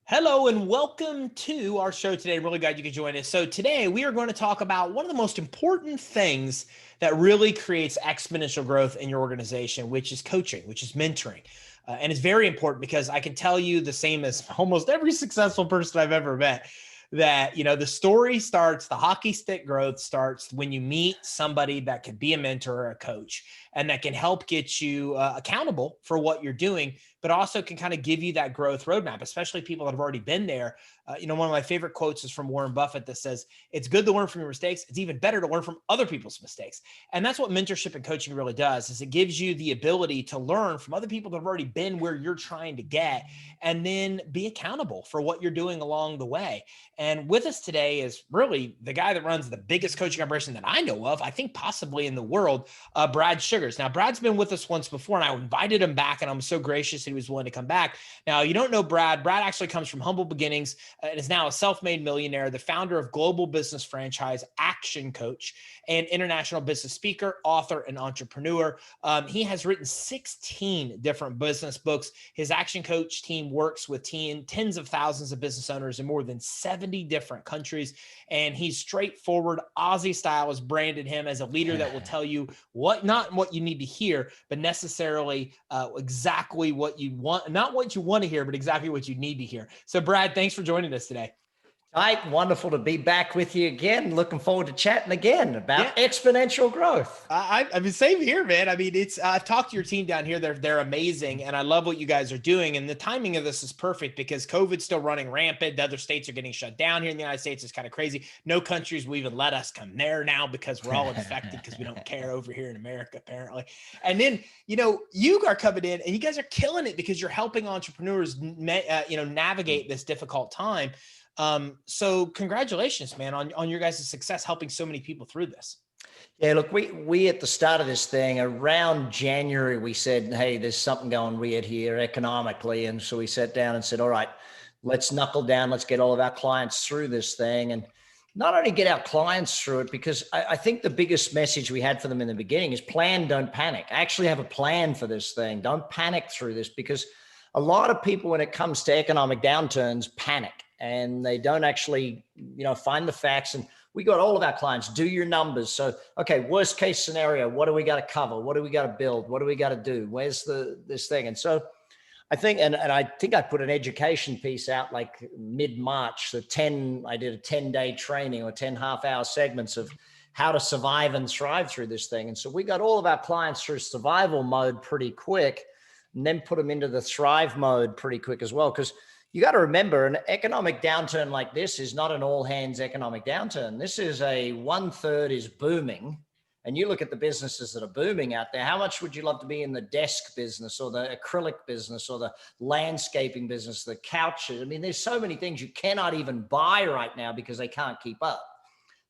Hello and welcome to our show today. I'm really glad you could join us. So today we are going to talk about one of the most important things that really creates exponential growth in your organization, which is coaching, which is mentoring. And it's very important because I can tell you the same as almost every successful person I've ever met that, the story starts, the hockey stick growth starts when you meet somebody that can be a mentor or a coach and that can help get you accountable for what you're doing, but also can kind of give you that growth roadmap, especially people that have already been there. One of my favorite quotes is from Warren Buffett that says, it's good to learn from your mistakes. It's even better to learn from other people's mistakes. And that's what mentorship and coaching really does, is it gives you the ability to learn from other people that have already been where you're trying to get, and then be accountable for what you're doing along the way. And with us today is really the guy that runs the biggest coaching operation that I know of, I think possibly in the world, Brad Sugars. Now, Brad's been with us once before, and I invited him back, and I'm so gracious that he was willing to come back. Now, you don't know Brad. Brad actually comes from humble beginnings and is now a self-made millionaire, the founder of global business franchise ActionCOACH, and international business speaker, author, and entrepreneur. He has written 16 different business books. His ActionCOACH team works with tens of thousands of business owners in more than 70 different countries. And he's straightforward. Aussie style has branded him as a leader that will tell you not what you need to hear, but necessarily exactly what you want, not what you want to hear, but exactly what you need to hear. So Brad, thanks for joining us today. Hi, wonderful to be back with you again. Looking forward to chatting again about exponential growth. I mean, same here, man. I mean, I've talked to your team down here. They're amazing. And I love what you guys are doing. And the timing of this is perfect because COVID's still running rampant. The other states are getting shut down here in the United States. It's kind of crazy. No countries will even let us come there now because we're all infected because we don't care over here in America, apparently. And then, you are coming in and you guys are killing it because you're helping entrepreneurs, navigate this difficult time. So congratulations, man, on your guys' success, helping so many people through this. Yeah, look, we at the start of this thing around January, we said, hey, there's something going weird here economically. And so we sat down and said, all right, let's knuckle down. Let's get all of our clients through this thing. And not only get our clients through it, because I think the biggest message we had for them in the beginning is plan, don't panic. Actually have a plan for this thing. Don't panic through this, because a lot of people, when it comes to economic downturns, panic. And they don't actually, find the facts. And we got all of our clients, do your numbers. So, okay, worst case scenario, what do we got to cover? What do we got to build? What do we got to do? Where's this thing? And so I think, and I think I put an education piece out like mid-March, I did a 10-day training or 10 half-hour segments of how to survive and thrive through this thing. And so we got all of our clients through survival mode pretty quick, and then put them into the thrive mode pretty quick as well. Because you got to remember, an economic downturn like this is not an all hands economic downturn. This is a 1/3 is booming. And you look at the businesses that are booming out there, how much would you love to be in the desk business or the acrylic business or the landscaping business, the couches? I mean, there's so many things you cannot even buy right now because they can't keep up.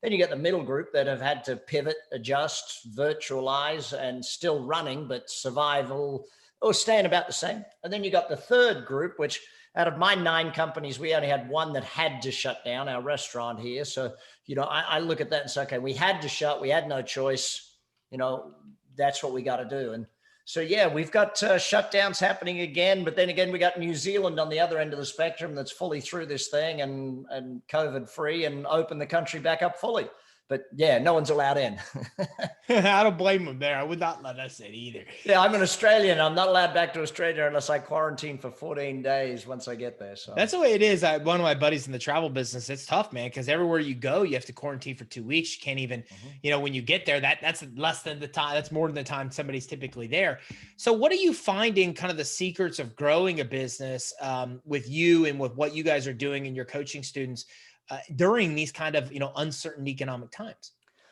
Then you get the middle group that have had to pivot, adjust, virtualize, and still running, but survival or staying about the same. And then you got the third group, which out of my 9 companies, we only had one that had to shut down, our restaurant here. So, I look at that and say, okay, we had to shut, we had no choice, that's what we got to do. And so, yeah, we've got shutdowns happening again, but then again, we got New Zealand on the other end of the spectrum that's fully through this thing and COVID free and open the country back up fully. But yeah, no one's allowed in. I don't blame them there. I would not let us in either. Yeah, I'm an Australian. I'm not allowed back to Australia unless I quarantine for 14 days once I get there. So that's the way it is. One of my buddies in the travel business, it's tough, man, because everywhere you go, you have to quarantine for 2 weeks. You can't even, when you get there, that's less than the time. That's more than the time somebody's typically there. So what are you finding kind of the secrets of growing a business with you and with what you guys are doing and your coaching students during these kind of, uncertain economic times?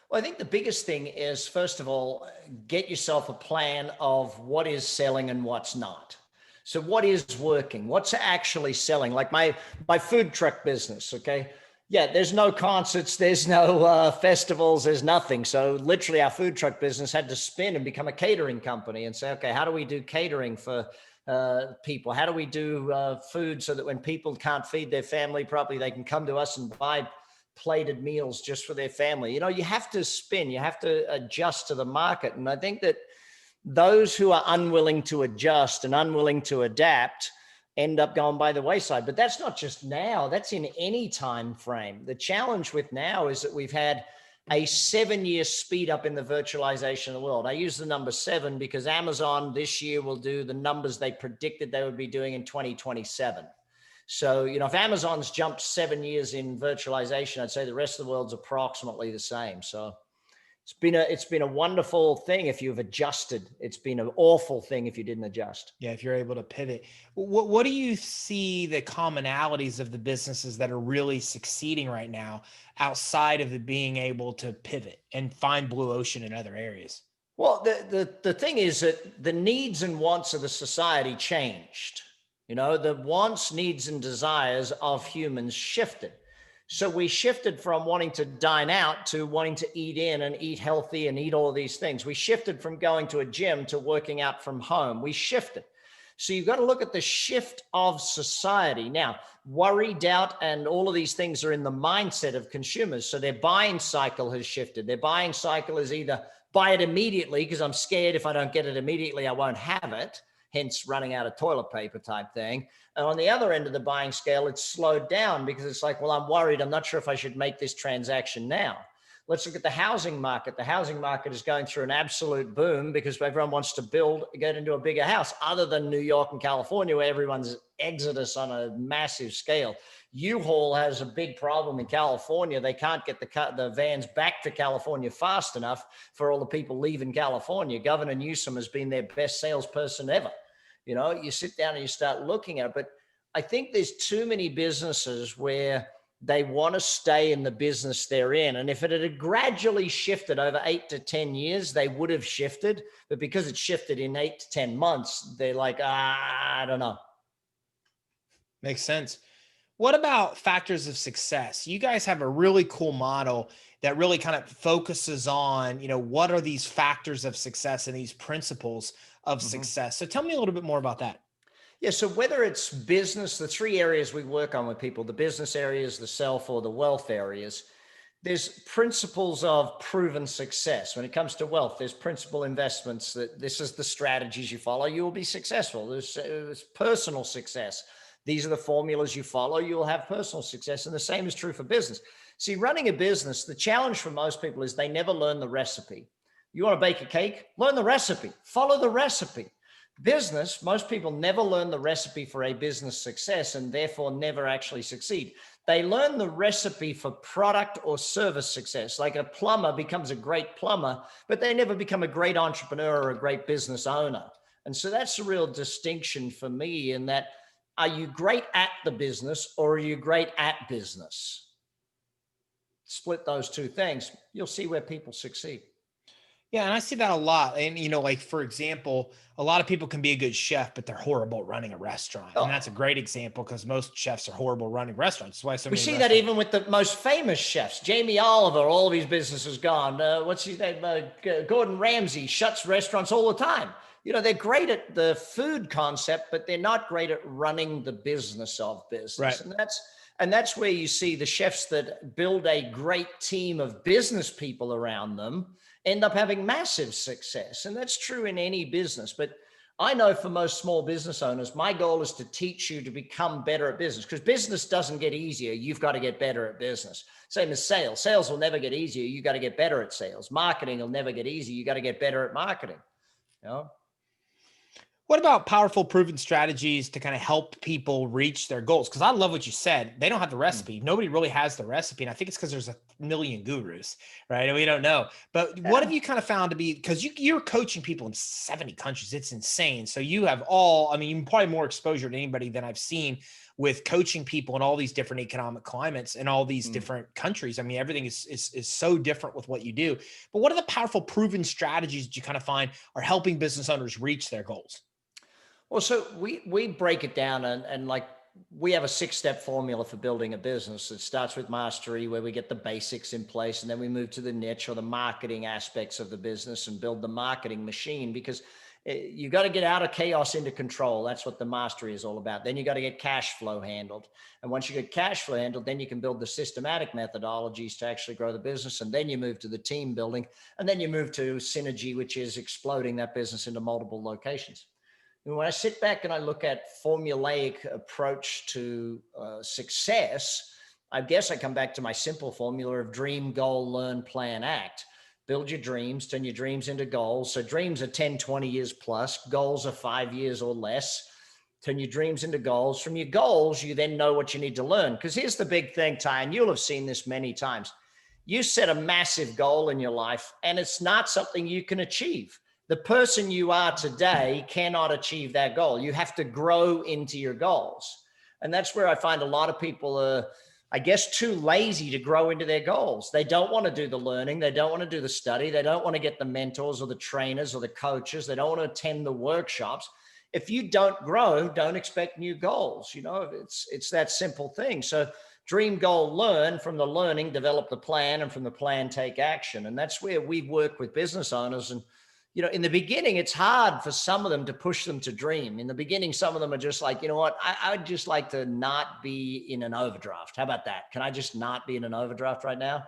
Well, I think the biggest thing is, first of all, get yourself a plan of what is selling and what's not. So what is working? What's actually selling? Like my food truck business, okay? Yeah, there's no concerts, there's no festivals, there's nothing. So literally our food truck business had to spin and become a catering company and say, okay, how do we do catering for people? How do we do food so that when people can't feed their family properly, they can come to us and buy plated meals just for their family? You have to spin, you have to adjust to the market. And I think that those who are unwilling to adjust and unwilling to adapt end up going by the wayside. But that's not just now, that's in any time frame. The challenge with now is that we've had a 7-year speed up in the virtualization of the world. I use the number 7 because Amazon this year will do the numbers they predicted they would be doing in 2027. So, if Amazon's jumped 7 years in virtualization, I'd say the rest of the world's approximately the same. So it's been a wonderful thing if you've adjusted. It's been an awful thing if you didn't adjust. Yeah, if you're able to pivot. What do you see the commonalities of the businesses that are really succeeding right now outside of the being able to pivot and find blue ocean in other areas? Well, the thing is that the needs and wants of the society changed. The wants, needs, and desires of humans shifted. So we shifted from wanting to dine out to wanting to eat in and eat healthy and eat all of these things. We shifted from going to a gym to working out from home. We shifted. So you've got to look at the shift of society. Now, worry, doubt, and all of these things are in the mindset of consumers. So their buying cycle has shifted. Their buying cycle is either buy it immediately because I'm scared if I don't get it immediately, I won't have it. Hence running out of toilet paper type thing. And on the other end of the buying scale, it's slowed down because it's like, well, I'm worried. I'm not sure if I should make this transaction now. Let's look at the housing market. The housing market is going through an absolute boom because everyone wants to get into a bigger house, other than New York and California, where everyone's exodus on a massive scale. U-Haul has a big problem in California. They can't get the vans back to California fast enough for all the people leaving California. Governor Newsom has been their best salesperson ever. You sit down and you start looking at it, but I think there's too many businesses where they want to stay in the business they're in. And if it had gradually shifted over 8 to 10 years, they would have shifted. But because it shifted in 8 to 10 months, they're like, I don't know. Makes sense. What about factors of success? You guys have a really cool model that really kind of focuses on, what are these factors of success and these principles of success. So tell me a little bit more about that. Yeah. So whether it's business, the 3 areas we work on with people, the business areas, the self, or the wealth areas, there's principles of proven success. When it comes to wealth, there's principal investments that this is the strategies you follow, you will be successful. There's personal success. These are the formulas you follow, you will have personal success. And the same is true for business. See, running a business, the challenge for most people is they never learn the recipe. You want to bake a cake? Learn the recipe. Follow the recipe. Business, most people never learn the recipe for a business success and therefore never actually succeed. They learn the recipe for product or service success. Like a plumber becomes a great plumber, but they never become a great entrepreneur or a great business owner. And so that's a real distinction for me in that, are you great at the business or are you great at business? Split those 2 things, you'll see where people succeed. Yeah, and I see that a lot. And, like, for example, a lot of people can be a good chef, but they're horrible at running a restaurant. And that's a great example because most chefs are horrible running restaurants. That's why so we many see that even with the most famous chefs. Jamie Oliver, all of his businesses gone. What's his name? Gordon Ramsay shuts restaurants all the time. They're great at the food concept, but they're not great at running the business of business. Right. And that's where you see the chefs that build a great team of business people around them end up having massive success. And that's true in any business. But I know for most small business owners, my goal is to teach you to become better at business, because business doesn't get easier. You've got to get better at business. Same as sales. Sales will never get easier. You got to get better at sales. Marketing will never get easier. You got to get better at marketing. What about powerful, proven strategies to kind of help people reach their goals? Because I love what you said. They don't have the recipe. Nobody really has the recipe. And I think it's because there's a million gurus, right? And we don't know. But what have you kind of found to be, because you're coaching people in 70 countries. It's insane. So you have you're probably more exposure to anybody than I've seen with coaching people in all these different economic climates and all these different countries. Everything is so different with what you do. But what are the powerful, proven strategies that you kind of find are helping business owners reach their goals? Well, so we break it down and like we have a 6-step formula for building a business. It starts with mastery, where we get the basics in place, and then we move to the niche or the marketing aspects of the business and build the marketing machine, because you got to get out of chaos into control. That's what the mastery is all about. Then you got to get cash flow handled. And once you get cash flow handled, then you can build the systematic methodologies to actually grow the business. And then you move to the team building, and then you move to synergy, which is exploding that business into multiple locations. And when I sit back and I look at formulaic approach to success, I guess I come back to my simple formula of dream, goal, learn, plan, act. Build your dreams, turn your dreams into goals. So dreams are 10, 20 years plus, goals are 5 years or less. Turn your dreams into goals. From your goals, you then know what you need to learn. Because here's the big thing, Ty, and you'll have seen this many times. You set a massive goal in your life, and it's not something you can achieve. The person you are today cannot achieve that goal. You have to grow into your goals. And that's where I find a lot of people are, I guess, too lazy to grow into their goals. They don't want to do the learning. They don't want to do the study. They don't want to get the mentors or the trainers or the coaches. They don't want to attend the workshops. If you don't grow, don't expect new goals. It's that simple thing. So dream, goal, learn. From the learning, develop the plan, and from the plan, take action. And that's where we work with business owners. And in the beginning, it's hard for some of them to push them to dream. In the beginning, some of them are just like, you know what, I would just like to not be in an overdraft. How about that? Can I just not be in an overdraft right now?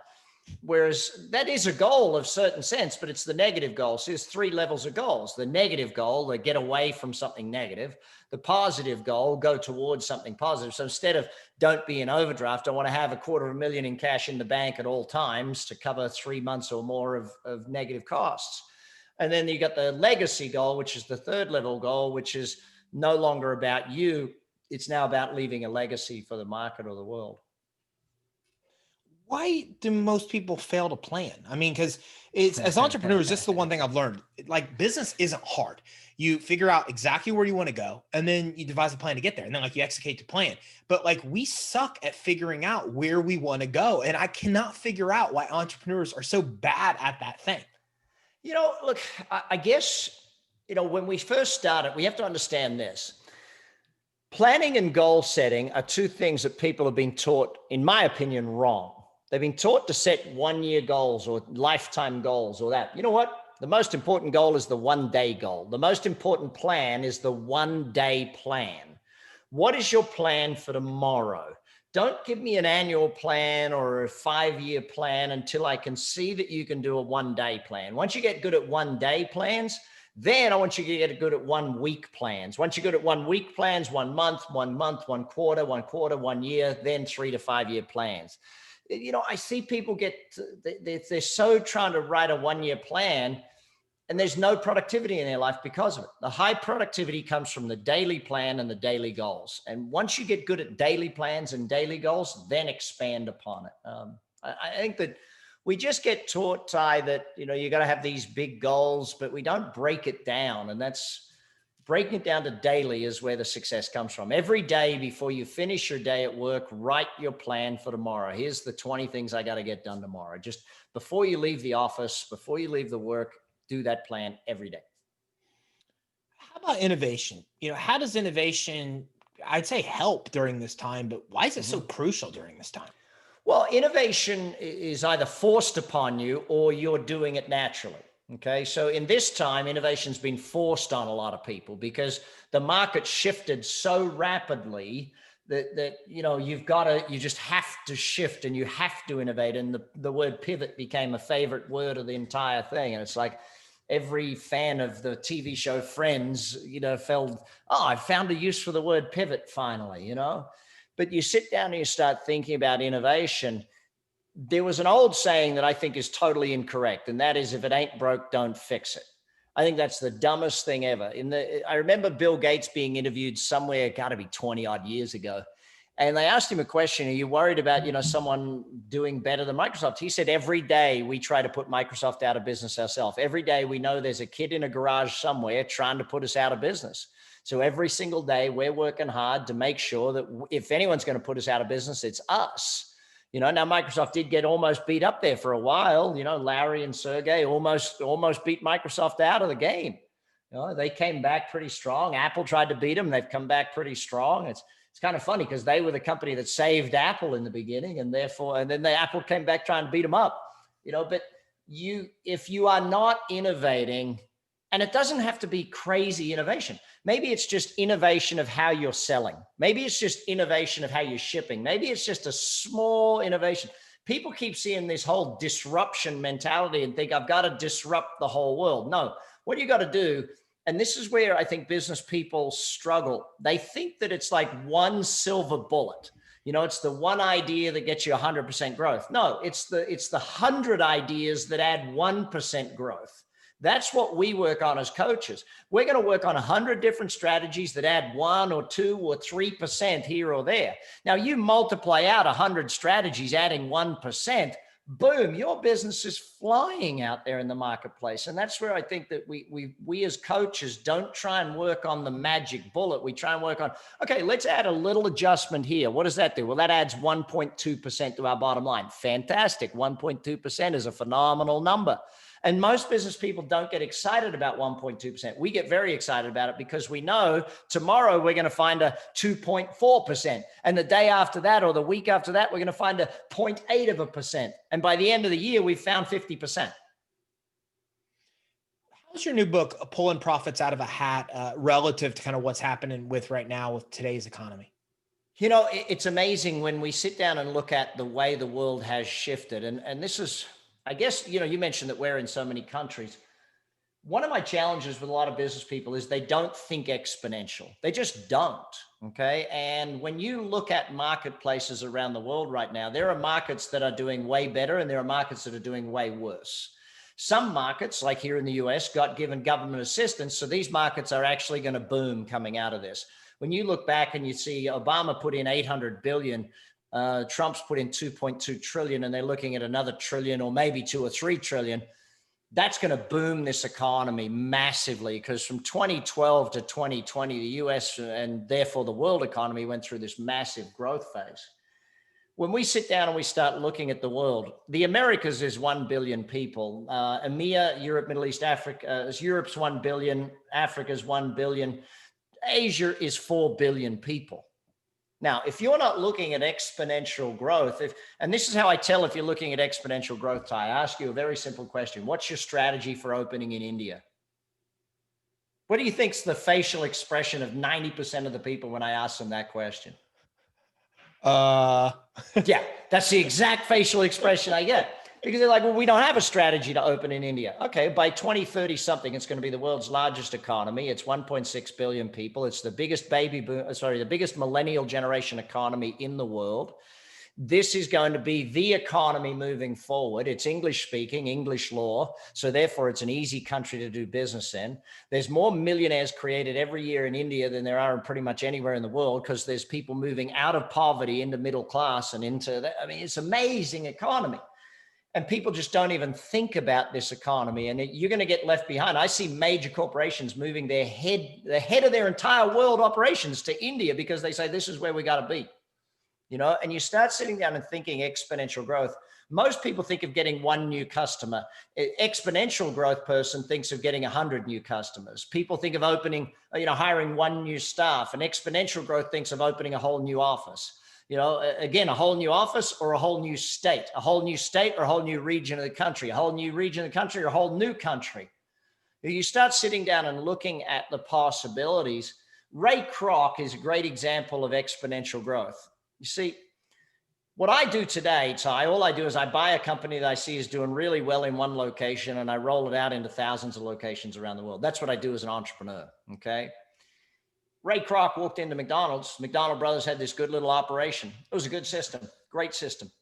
Whereas that is a goal of certain sense, but it's the negative goal. So there's 3 levels of goals. The negative goal, to get away from something negative. The positive goal, go towards something positive. So instead of don't be in overdraft, I want to have $250,000 in cash in the bank at all times to cover 3 months or more of negative costs. And then you got the legacy goal, which is the 3rd level goal, which is no longer about you. It's now about leaving a legacy for the market or the world. Why do most people fail to plan? I mean, because it's, as entrepreneurs, this is the one thing I've learned. Like, business isn't hard. You figure out exactly where you want to go, and then you devise a plan to get there, and then you execute the plan. But we suck at figuring out where we want to go, and I cannot figure out why entrepreneurs are so bad at that thing. Look, I guess, when we first started, we have to understand this. Planning and goal setting are 2 things that people have been taught, in my opinion, wrong. They've been taught to set 1-year goals or lifetime goals or that. You know what? The most important goal is the 1-day goal. The most important plan is the 1-day plan. What is your plan for tomorrow? Don't give me an annual plan or a 5-year plan until I can see that you can do a 1-day plan. Once you get good at 1-day plans, then I want you to get good at 1-week plans. Once you're good at 1-week plans, 1 month, 1 quarter, 1 year, then 3 to 5 year plans. I see people they're so trying to write a 1-year plan, and there's no productivity in their life because of it. The high productivity comes from the daily plan and the daily goals. And once you get good at daily plans and daily goals, then expand upon it. I think that we just get taught, Ty, that, you got to have these big goals, but we don't break it down. And that's breaking it down to daily is where the success comes from. Every day before you finish your day at work, write your plan for tomorrow. Here's the 20 things I got to get done tomorrow. Just before you leave the office, before you leave the work, do that plan every day. How about innovation? How does innovation, I'd say, help during this time, but why is it so crucial during this time? Well, innovation is either forced upon you or you're doing it naturally. Okay. So in this time, innovation's been forced on a lot of people because the market shifted so rapidly that you just have to shift and you have to innovate. And the word pivot became a favorite word of the entire thing. And it's like every fan of the TV show Friends, felt, I found a use for the word pivot finally, But you sit down and you start thinking about innovation. There was an old saying that I think is totally incorrect, and that is, if it ain't broke, don't fix it. I think that's the dumbest thing ever. I remember Bill Gates being interviewed somewhere, got to be 20 odd years ago. And they asked him a question, are you worried about, someone doing better than Microsoft? He said, every day we try to put Microsoft out of business ourselves. Every day we know there's a kid in a garage somewhere trying to put us out of business. So every single day we're working hard to make sure that if anyone's going to put us out of business, it's us. Now Microsoft did get almost beat up there for a while. Larry and Sergey almost beat Microsoft out of the game. They came back pretty strong. Apple tried to beat them. They've come back pretty strong. It's kind of funny because they were the company that saved Apple in the beginning, and then the Apple came back trying to beat them up. But if you are not innovating, and it doesn't have to be crazy innovation. Maybe it's just innovation of how you're selling. Maybe it's just innovation of how you're shipping. Maybe it's just a small innovation. People keep seeing this whole disruption mentality and think I've got to disrupt the whole world. No, what you got to do And this is where I think business people struggle. They think that it's like one silver bullet. It's the one idea that gets you 100% growth. No, it's the 100 ideas that add 1% growth. That's what we work on as coaches. We're going to work on 100 different strategies that add 1 or 2 or 3% here or there. Now, you multiply out 100 strategies adding 1%, boom, your business is flying out there in the marketplace. And that's where I think that we as coaches don't try and work on the magic bullet. We try and work on, okay, let's add a little adjustment here. What does that do? Well, that adds 1.2% to our bottom line. Fantastic. 1.2% is a phenomenal number. And most business people don't get excited about 1.2%. We get very excited about it because we know tomorrow we're going to find a 2.4%. And the day after that or the week after that, we're going to find a 0.8%. And by the end of the year, we've found 50%. How's your new book, Pulling Profits Out of a Hat, relative to kind of what's happening with right now with today's economy? It's amazing when we sit down and look at the way the world has shifted. And this is, I guess, you mentioned that we're in so many countries. One of my challenges with a lot of business people is they don't think exponential. They just don't. Okay. And when you look at marketplaces around the world right now, there are markets that are doing way better and there are markets that are doing way worse. Some markets, like here in the US, got given government assistance. So these markets are actually going to boom coming out of this. When you look back and you see Obama put in 800 billion, Trump's put in 2.2 trillion, and they're looking at another trillion or maybe 2 or 3 trillion. That's going to boom this economy massively, because from 2012 to 2020, the US and therefore the world economy went through this massive growth phase. When we sit down and we start looking at the world, the Americas is 1 billion people. EMEA, Europe, Middle East, Africa, Europe's 1 billion, Africa's 1 billion. Asia is 4 billion people. Now, if you're not looking at exponential growth, and this is how I tell if you're looking at exponential growth, Ty, I ask you a very simple question. What's your strategy for opening in India? What do you think's the facial expression of 90% of the people when I ask them that question? Yeah, that's the exact facial expression I get. Because they're like, well, we don't have a strategy to open in India. Okay, by 2030 something, it's going to be the world's largest economy. It's 1.6 billion people. It's the biggest the biggest millennial generation economy in the world. This is going to be the economy moving forward. It's English speaking, English law. So therefore it's an easy country to do business in. There's more millionaires created every year in India than there are in pretty much anywhere in the world, because there's people moving out of poverty into middle class and into that. I mean, it's an amazing economy. And people just don't even think about this economy, and you're going to get left behind. I see major corporations moving the head of their entire world operations to India because they say, this is where we got to be, and you start sitting down and thinking exponential growth. Most people think of getting one new customer. Exponential growth person thinks of getting 100 new customers. People think of hiring one new staff. And exponential growth thinks of opening a whole new office. Again, a whole new office or a whole new state or a whole new region of the country, a whole new region of the country or a whole new country. You start sitting down and looking at the possibilities. Ray Kroc is a great example of exponential growth. You see, what I do today, Ty, all I do is I buy a company that I see is doing really well in one location and I roll it out into thousands of locations around the world. That's what I do as an entrepreneur, okay? Ray Kroc walked into McDonald's. McDonald Brothers had this good little operation. It was a good system, great system.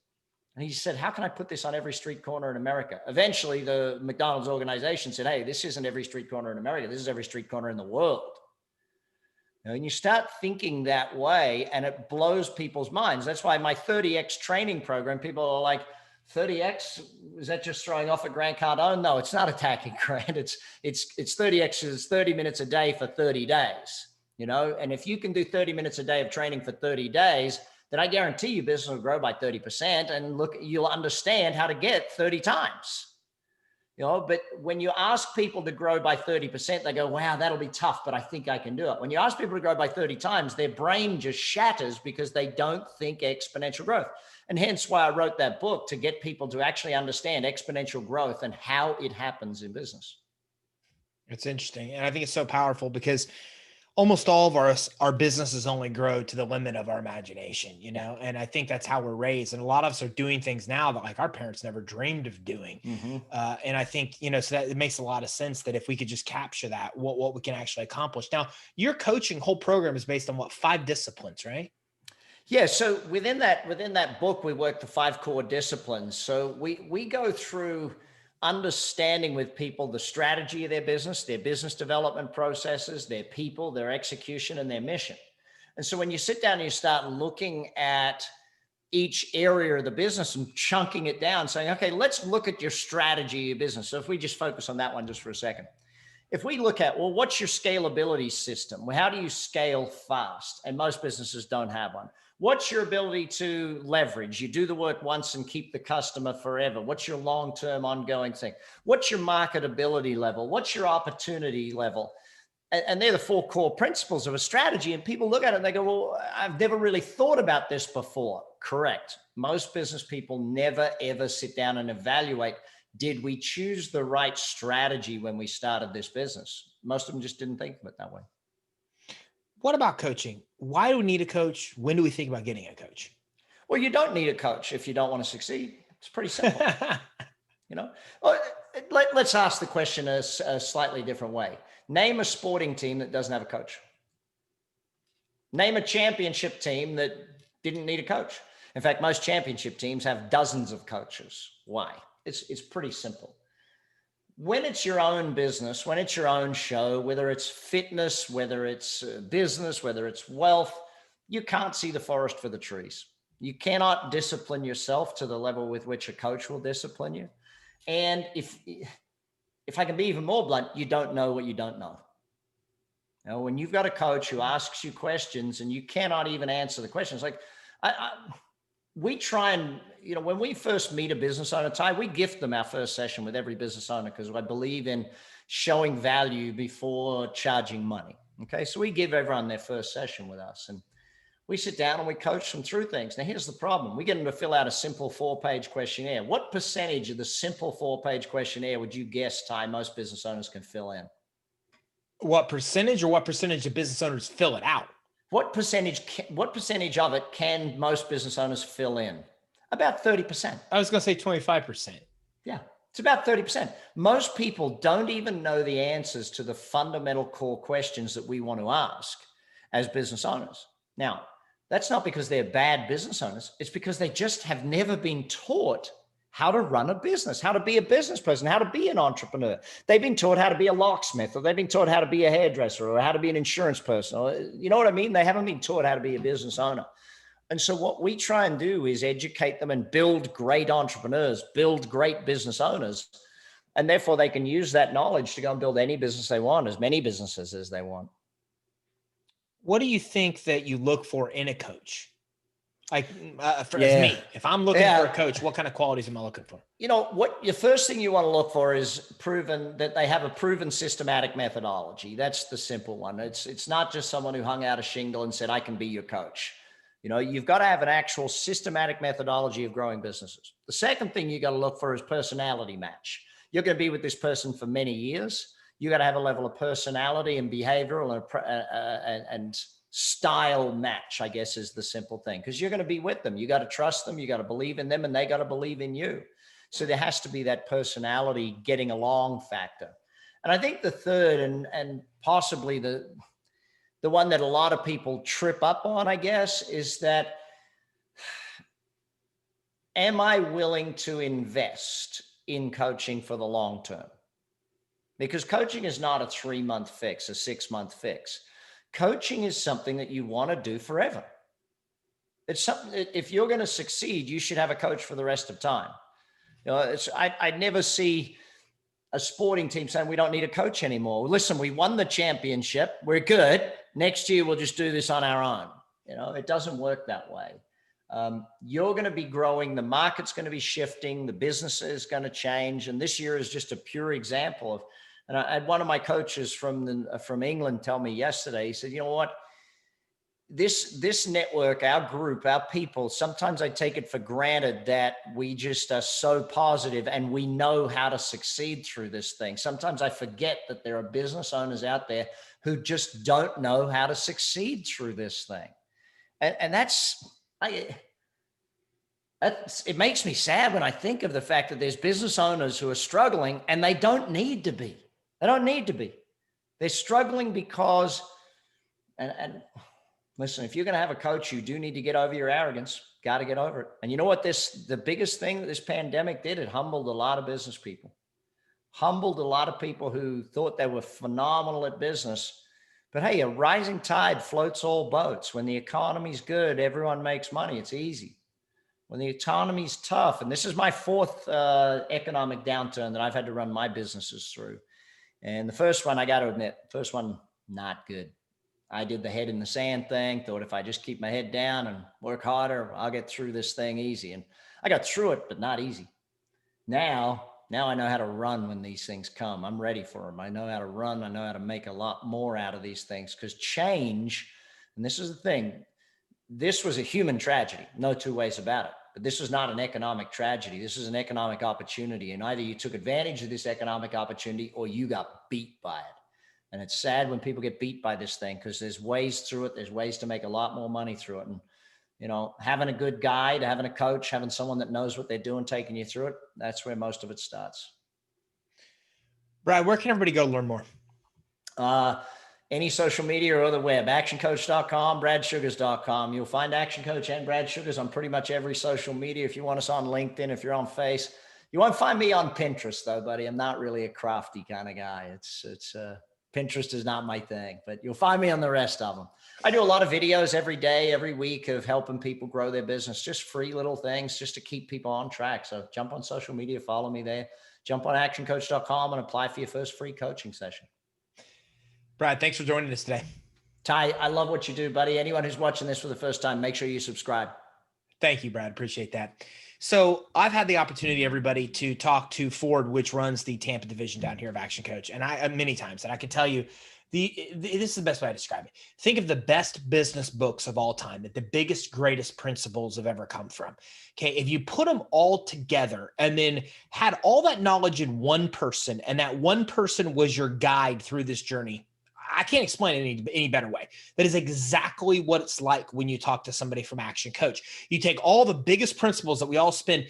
And he said, how can I put this on every street corner in America? Eventually, the McDonald's organization said, hey, this isn't every street corner in America. This is every street corner in the world. And you start thinking that way and it blows people's minds. That's why my 30X training program, people are like, 30X, is that just throwing off at Grant Cardone? No, it's not attacking Grant. It's 30X is 30 minutes a day for 30 days. And if you can do 30 minutes a day of training for 30 days, then I guarantee you business will grow by 30%. And look, you'll understand how to get 30 times. But when you ask people to grow by 30%, they go, wow, that'll be tough, but I think I can do it. When you ask people to grow by 30 times, their brain just shatters because they don't think exponential growth. And hence why I wrote that book, to get people to actually understand exponential growth and how it happens in business. It's interesting. And I think it's so powerful because almost all of our businesses only grow to the limit of our imagination, you know? And I think that's how we're raised. And a lot of us are doing things now that like our parents never dreamed of doing. Mm-hmm. And I think, you know, so that it makes a lot of sense that if we could just capture that, what we can actually accomplish. Now, your coaching whole program is based on what, 5 disciplines, right? Yeah. So within that book, we work the 5 core disciplines. So we go through understanding with people the strategy of their business development processes, their people, their execution, and their mission. And so when you sit down and you start looking at each area of the business and chunking it down, saying, okay, let's look at your strategy of your business. So if we just focus on that one just for a second. If we look at, well, what's your scalability system? Well, how do you scale fast? And most businesses don't have one. What's your ability to leverage? You do the work once and keep the customer forever. What's your long-term ongoing thing? What's your marketability level? What's your opportunity level? And they're the 4 core principles of a strategy. And people look at it and they go, well, I've never really thought about this before. Correct. Most business people never, ever sit down and evaluate, did we choose the right strategy when we started this business? Most of them just didn't think of it that way. What about coaching? Why do we need a coach? When do we think about getting a coach? Well, you don't need a coach if you don't want to succeed. It's pretty simple. You know, let's ask the question a slightly different way. Name a sporting team that doesn't have a coach. Name a championship team that didn't need a coach. In fact, most championship teams have dozens of coaches. Why? It's pretty simple. When it's your own business, when it's your own show, whether it's fitness, whether it's business, whether it's wealth, you can't see the forest for the trees. You cannot discipline yourself to the level with which a coach will discipline you. And if I can be even more blunt, you don't know what you don't know. You know, when you've got a coach who asks you questions and you cannot even answer the questions, like we try and, you know, when we first meet a business owner, Ty, we gift them our first session with every business owner because I believe in showing value before charging money. Okay. So we give everyone their first session with us and we sit down and we coach them through things. Now, here's the problem. We get them to fill out a simple 4-page questionnaire. What percentage of the simple 4-page questionnaire would you guess, Ty, most business owners can fill in? What percentage of business owners fill it out? What percentage of it can most business owners fill in? About 30%. I was going to say 25%. Yeah, it's about 30%. Most people don't even know the answers to the fundamental core questions that we want to ask as business owners. Now, that's not because they're bad business owners. It's because they just have never been taught how to run a business, how to be a business person, how to be an entrepreneur. They've been taught how to be a locksmith, or they've been taught how to be a hairdresser, or how to be an insurance person. Or, you know what I mean? They haven't been taught how to be a business owner. And so what we try and do is educate them and build great entrepreneurs, build great business owners. And therefore they can use that knowledge to go and build any business they want, as many businesses as they want. What do you think that you look for in a coach? Like as me, if I'm looking for a coach, what kind of qualities am I looking for? You know, what your first thing you want to look for is proven that they have a proven systematic methodology. That's the simple one. It's not just someone who hung out a shingle and said, I can be your coach. You know, you've got to have an actual systematic methodology of growing businesses. The second thing you got to look for is personality match. You're going to be with this person for many years. You got to have a level of personality and behavioral and style match, I guess, is the simple thing, because you're going to be with them. You got to trust them. You got to believe in them, and they got to believe in you. So there has to be that personality getting along factor. And I think the third and possibly the one that a lot of people trip up on, I guess, is that, am I willing to invest in coaching for the long term? Because coaching is not a 3-month fix, a 6-month fix. Coaching is something that you want to do forever. It's something, if you're going to succeed, you should have a coach for the rest of time. You know, I never see a sporting team saying we don't need a coach anymore. Listen, we won the championship. We're good. Next year, we'll just do this on our own. You know, it doesn't work that way. You're going to be growing. The market's going to be shifting. The business is going to change. And this year is just a pure example of. And I had one of my coaches from England tell me yesterday, he said, you know what, this network, our group, our people, sometimes I take it for granted that we just are so positive and we know how to succeed through this thing. Sometimes I forget that there are business owners out there who just don't know how to succeed through this thing. And it makes me sad when I think of the fact that there's business owners who are struggling and they don't need to be. They don't need to be. They're struggling because, and listen, if you're going to have a coach, you do need to get over your arrogance. Got to get over it. And you know what the biggest thing that this pandemic did, it humbled a lot of business people. Humbled a lot of people who thought they were phenomenal at business. But hey, a rising tide floats all boats. When the economy's good, everyone makes money. It's easy. When the economy's tough, and this is my fourth economic downturn that I've had to run my businesses through. And the first one, I got to admit, first one, not good. I did the head in the sand thing, thought if I just keep my head down and work harder, I'll get through this thing easy. And I got through it, but not easy. Now I know how to run when these things come. I'm ready for them. I know how to run. I know how to make a lot more out of these things, because change, and this is the thing, this was a human tragedy, no two ways about it. But this was not an economic tragedy. This is an economic opportunity. And either you took advantage of this economic opportunity or you got beat by it. And it's sad when people get beat by this thing, because there's ways through it. There's ways to make a lot more money through it. And, you know, having a good guide, having a coach, having someone that knows what they're doing, taking you through it, that's where most of it starts. Brad, where can everybody go to learn more? Any social media or the web, actioncoach.com, bradsugars.com. You'll find Action Coach and Brad Sugars on pretty much every social media. If you want us on LinkedIn, if you're on Face, you won't find me on Pinterest though, buddy. I'm not really a crafty kind of guy. Pinterest is not my thing, but you'll find me on the rest of them. I do a lot of videos every day, every week of helping people grow their business, just free little things just to keep people on track. So jump on social media, follow me there, jump on actioncoach.com and apply for your first free coaching session. Brad, thanks for joining us today. Ty, I love what you do, buddy. Anyone who's watching this for the first time, make sure you subscribe. Thank you, Brad. Appreciate that. So I've had the opportunity, everybody, to talk to Ford, which runs the Tampa division down here of Action Coach. And I many times, and I can tell you, this is the best way to describe it. Think of the best business books of all time, that the biggest, greatest principles have ever come from. Okay. If you put them all together and then had all that knowledge in one person, and that one person was your guide through this journey, I can't explain it any better way. That is exactly what it's like when you talk to somebody from Action Coach. You take all the biggest principles that we all spend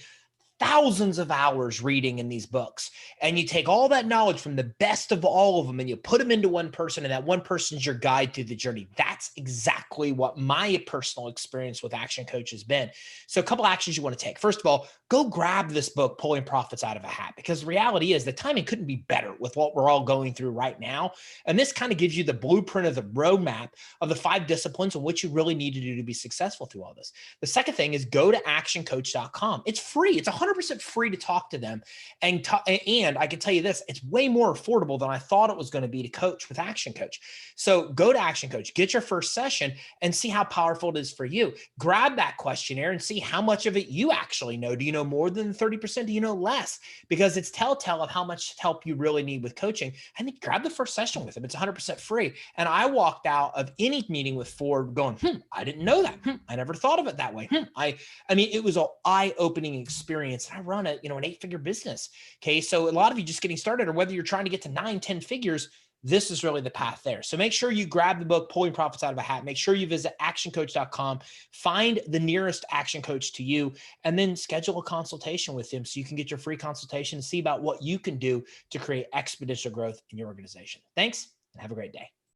thousands of hours reading in these books, and you take all that knowledge from the best of all of them and you put them into one person, and that one person's your guide through the journey. That's exactly what my personal experience with Action Coach has been. So a couple actions you want to take. First of all, go grab this book, Pulling Profits Out of a Hat, because the reality is the timing couldn't be better with what we're all going through right now. And this kind of gives you the blueprint of the roadmap of the 5 disciplines on which you really need to do to be successful through all this. The second thing is go to actioncoach.com. It's free. It's 100% free to talk to them. And I can tell you this, it's way more affordable than I thought it was going to be to coach with Action Coach. So go to Action Coach, get your first session, and see how powerful it is for you. Grab that questionnaire and see how much of it you actually know. Do you know more than 30%? Do you know less? Because it's telltale of how much help you really need with coaching. And then grab the first session with them. It's 100% free. And I walked out of any meeting with Ford going, I didn't know that. I never thought of it that way. I mean, it was an eye-opening experience. I run an 8-figure business. Okay. So a lot of you just getting started, or whether you're trying to get to 9, 10 figures, this is really the path there. So make sure you grab the book, Pulling Profits Out of a Hat. Make sure you visit actioncoach.com, find the nearest Action Coach to you, and then schedule a consultation with him so you can get your free consultation and see about what you can do to create exponential growth in your organization. Thanks, and have a great day.